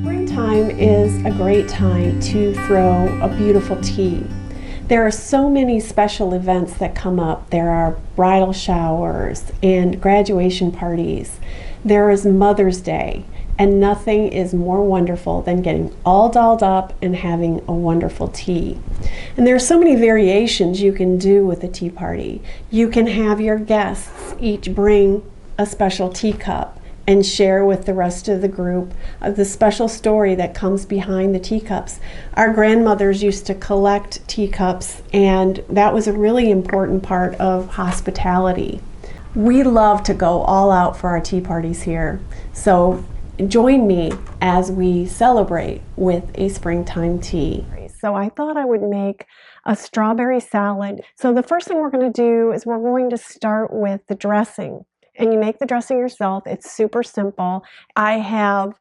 Springtime is a great time to throw a beautiful tea. There are so many special events that come up. There are bridal showers and graduation parties. There is Mother's Day, and nothing is more wonderful than getting all dolled up and having a wonderful tea. And there are so many variations you can do with a tea party. You can have your guests each bring a special teacup and share with the rest of the group the special story that comes behind the teacups. Our grandmothers used to collect teacups, and that was a really important part of hospitality. We love to go all out for our tea parties here, so join me as we celebrate with a springtime tea. So I thought I would make a strawberry salad. So the first thing we're going to do is we're going to start with the dressing. And you make the dressing yourself. It's super simple. I have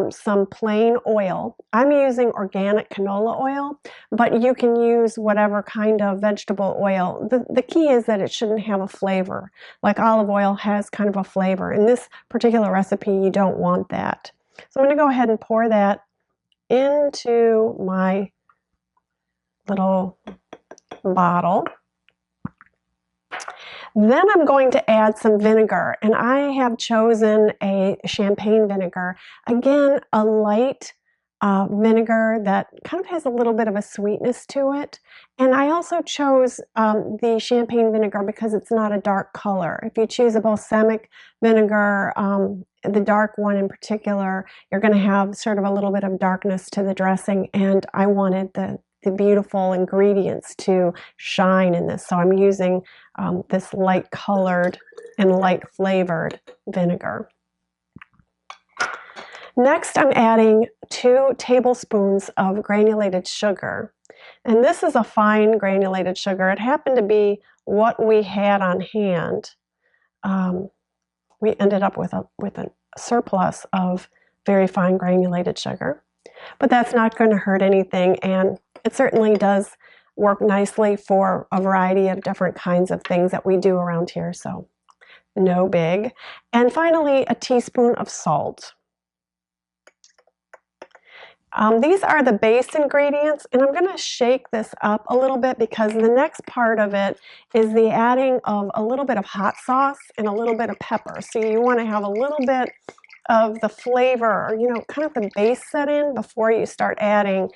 some plain oil. I'm using organic canola oil, but you can use whatever kind of vegetable oil. The key is that it shouldn't have a flavor. Like olive oil has kind of a flavor. In this particular recipe, you don't want that. So I'm going to go ahead and pour that into my little bottle. Then I'm going to add some vinegar, and I have chosen a champagne vinegar. Again, a light vinegar that kind of has a little bit of a sweetness to it. And I also chose the champagne vinegar because it's not a dark color. If you choose a balsamic vinegar, the dark one in particular, you're going to have sort of a little bit of darkness to the dressing, and I wanted the beautiful ingredients to shine in this. So I'm using this light colored and light flavored vinegar. Next, I'm adding 2 tablespoons of granulated sugar. And this is a fine granulated sugar. It happened to be what we had on hand. We ended up with a surplus of very fine granulated sugar. But that's not going to hurt anything, and it certainly does work nicely for a variety of different kinds of things that we do around here, so no big. And finally, a teaspoon of salt. These are the base ingredients, and I'm going to shake this up a little bit because the next part of it is the adding of a little bit of hot sauce and a little bit of pepper. So you want to have a little bit of the flavor, or, kind of the base set in before you start adding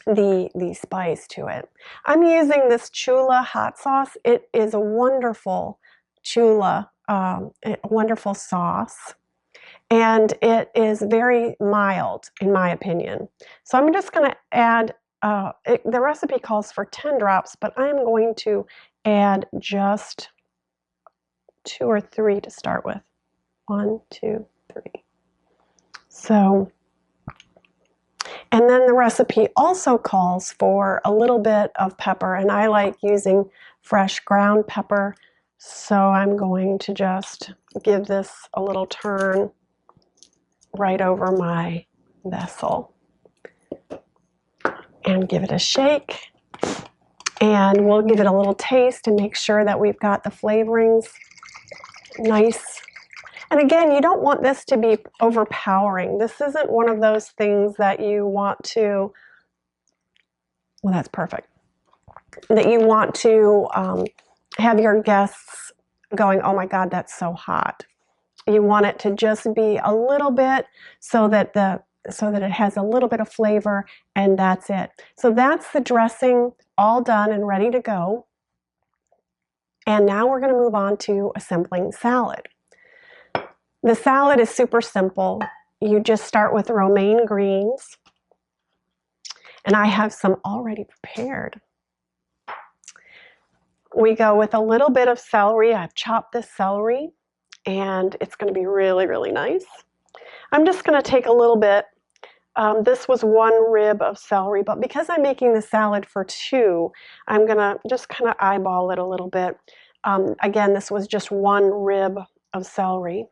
the spice to it. I'm using this Chula hot sauce. It is a wonderful Chula, wonderful sauce, and it is very mild in my opinion. So I'm just going to add, the recipe calls for 10 drops, but I'm going to add just 2 or 3 to start with. 1, 2, 3. So, and then the recipe also calls for a little bit of pepper, and I like using fresh ground pepper, so I'm going to just give this a little turn right over my vessel and give it a shake, and we'll give it a little taste and make sure that we've got the flavorings nice. And again, you don't want this to be overpowering. This isn't one of those things that you want to, well, that's perfect, that you want to have your guests going, oh my God, that's so hot. You want it to just be a little bit so that it has a little bit of flavor, and that's it. So that's the dressing all done and ready to go. And now we're going to move on to assembling salad. The salad is super simple. You just start with romaine greens, and I have some already prepared. We go with a little bit of celery. I've chopped this celery, and it's going to be really, really nice. I'm just going to take a little bit. This was 1 rib of celery, but because I'm making the salad for 2, I'm going to just kind of eyeball it a little bit. Again, this was just 1 rib of celery.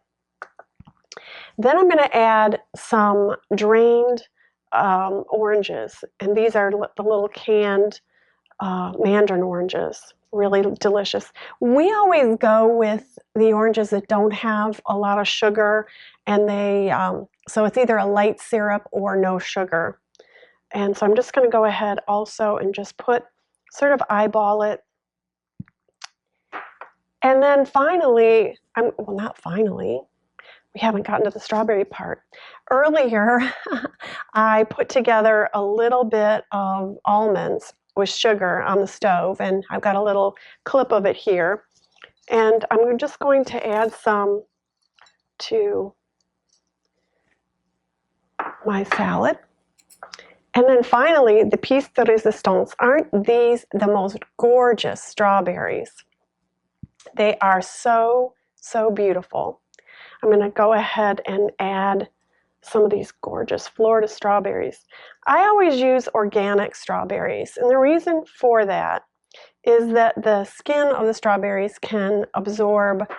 Then I'm going to add some drained oranges, and these are the little canned mandarin oranges. Really delicious. We always go with the oranges that don't have a lot of sugar, and so it's either a light syrup or no sugar. And so I'm just going to go ahead also and just sort of eyeball it. And then finally, well, not finally, we haven't gotten to the strawberry part. Earlier, I put together a little bit of almonds with sugar on the stove, and I've got a little clip of it here. And I'm just going to add some to my salad. And then finally, the piece de resistance. Aren't these the most gorgeous strawberries? They are so, so beautiful. I'm going to go ahead and add some of these gorgeous Florida strawberries. I always use organic strawberries, and the reason for that is that the skin of the strawberries can absorb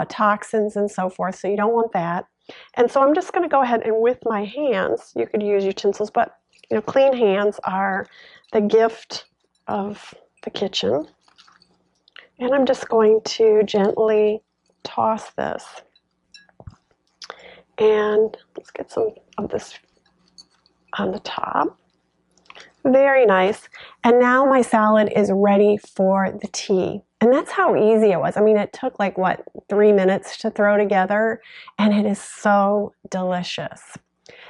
toxins and so forth, so you don't want that. And so I'm just going to go ahead and with my hands, you could use utensils, but clean hands are the gift of the kitchen. And I'm just going to gently toss this. And let's get some of this on the top. Very nice. And now my salad is ready for the tea. And that's how easy it was. I mean, it took like, 3 minutes to throw together, and it is so delicious.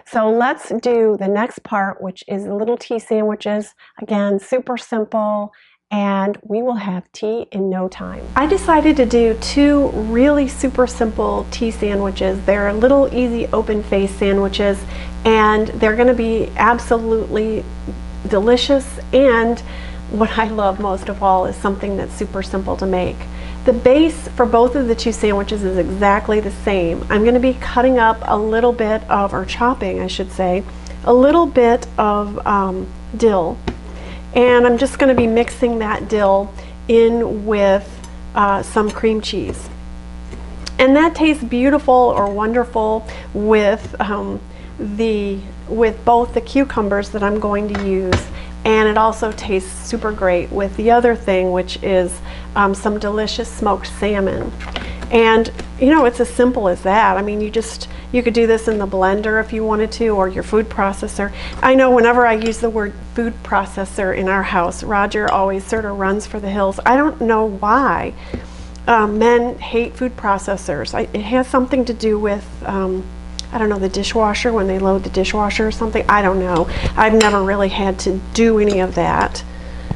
So let's do the next part, which is the little tea sandwiches. Again, super simple, and we will have tea in no time. I decided to do 2 really super simple tea sandwiches. They're little easy open face sandwiches, and they're going to be absolutely delicious. And what I love most of all is something that's super simple to make. The base for both of the 2 sandwiches is exactly the same. I'm going to be cutting up a little bit of, or chopping I should say, a little bit of dill. And I'm just going to be mixing that dill in with some cream cheese. And that tastes beautiful or wonderful with both the cucumbers that I'm going to use, and it also tastes super great with the other thing, which is some delicious smoked salmon. And it's as simple as that. I mean, you could do this in the blender if you wanted to, or your food processor. I know whenever I use the word food processor in our house, Roger always sort of runs for the hills. I don't know why men hate food processors. It has something to do with I don't know, the dishwasher, when they load the dishwasher or something. I don't know. I've never really had to do any of that.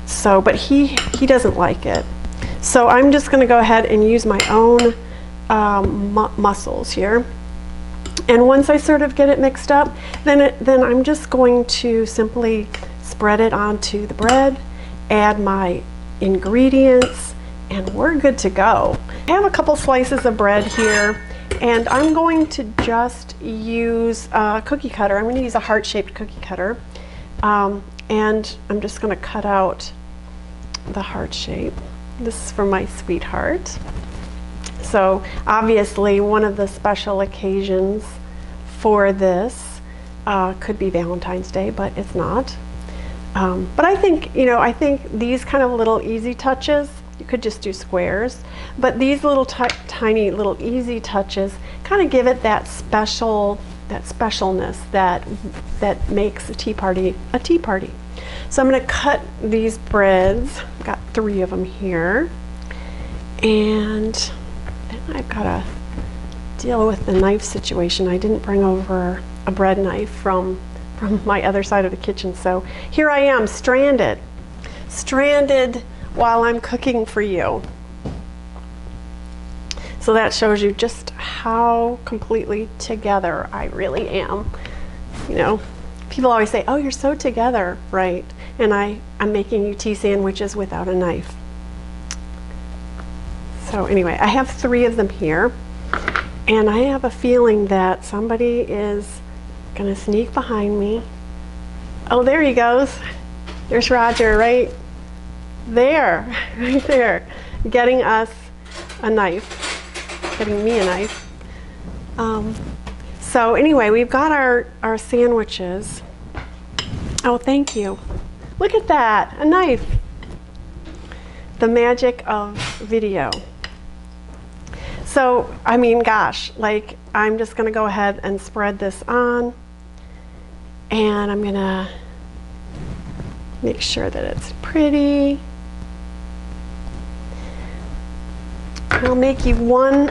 So, but he doesn't like it. So I'm just going to go ahead and use my own mussels here. And once I sort of get it mixed up, then I'm just going to simply spread it onto the bread, add my ingredients, and we're good to go. I have a couple slices of bread here, and I'm going to just use a cookie cutter. I'm going to use a heart-shaped cookie cutter, and I'm just going to cut out the heart shape. This is for my sweetheart. So obviously one of the special occasions for this could be Valentine's Day, but it's not. But I think, I think these kind of little easy touches, you could just do squares, but these little tiny little easy touches kind of give it that specialness that makes a tea party a tea party. So I'm going to cut these breads. I've got 3 of them here, and then I've got to deal with the knife situation. I didn't bring over a bread knife from my other side of the kitchen, so here I am, stranded while I'm cooking for you. So that shows you just how completely together I really am. People always say, oh, you're so together, right? And I'm making you tea sandwiches without a knife. So anyway, I have 3 of them here, and I have a feeling that somebody is gonna sneak behind me. Oh, there he goes. There's Roger right there, right there, getting us a knife, getting me a knife. So anyway, we've got our sandwiches. Oh, thank you. Look at that, a knife. the magic of video. So, I mean, gosh, like, I'm just gonna go ahead and spread this on, and I'm gonna make sure that it's pretty. I'll make you one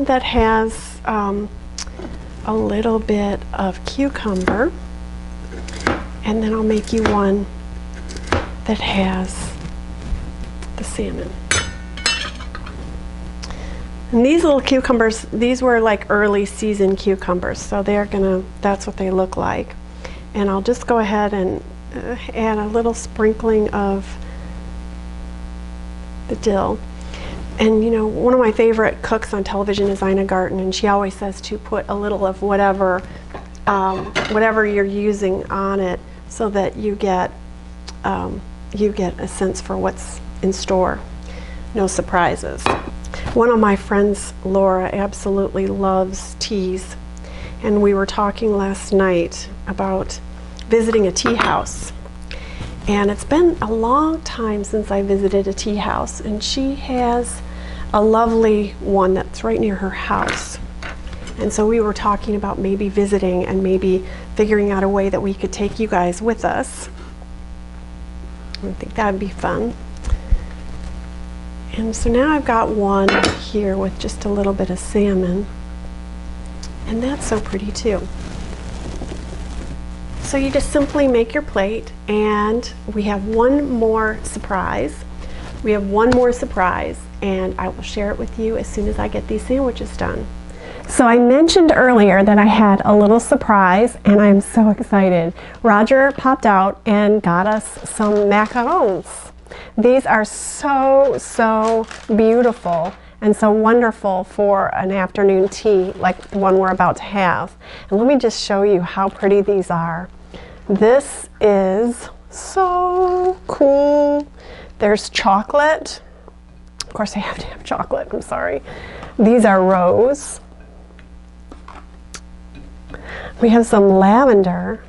that has a little bit of cucumber, and then I'll make you one that has the salmon. And these little cucumbers, these were like early season cucumbers, so that's what they look like. And I'll just go ahead and add a little sprinkling of the dill. And you know, one of my favorite cooks on television is Ina Garten, and she always says to put a little of whatever you're using on it, so that you get a sense for what's in store. No surprises. One of my friends, Laura, absolutely loves teas, and we were talking last night about visiting a tea house. And it's been a long time since I visited a tea house, and she has a lovely one that's right near her house. And so we were talking about maybe visiting and maybe figuring out a way that we could take you guys with us. I think that would be fun. And so now I've got one here with just a little bit of salmon, and that's so pretty too. So you just simply make your plate, and we have one more surprise. We have one more surprise, and I will share it with you as soon as I get these sandwiches done. So I mentioned earlier that I had a little surprise, and I'm so excited. Roger popped out and got us some macarons. These are so beautiful and so wonderful for an afternoon tea like the one we're about to have. And let me just show you how pretty these are. This is so cool. There's chocolate. Of course I have to have chocolate, I'm sorry. These are rose. We have some lavender.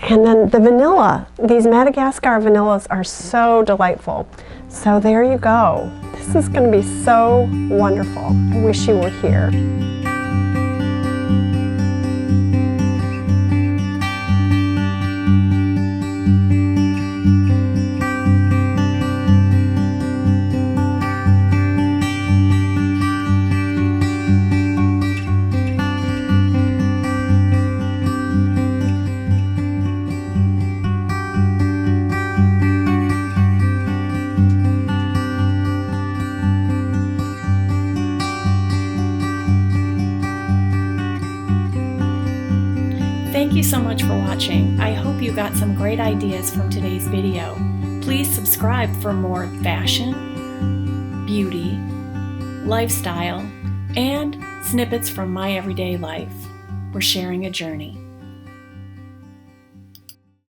And then the vanilla. These Madagascar vanillas are so delightful. So there you go. This is going to be so wonderful. I wish you were here. Thank you so much for watching. I hope you got some great ideas from today's video. Please subscribe for more fashion, beauty, lifestyle, and snippets from my everyday life. We're sharing a journey.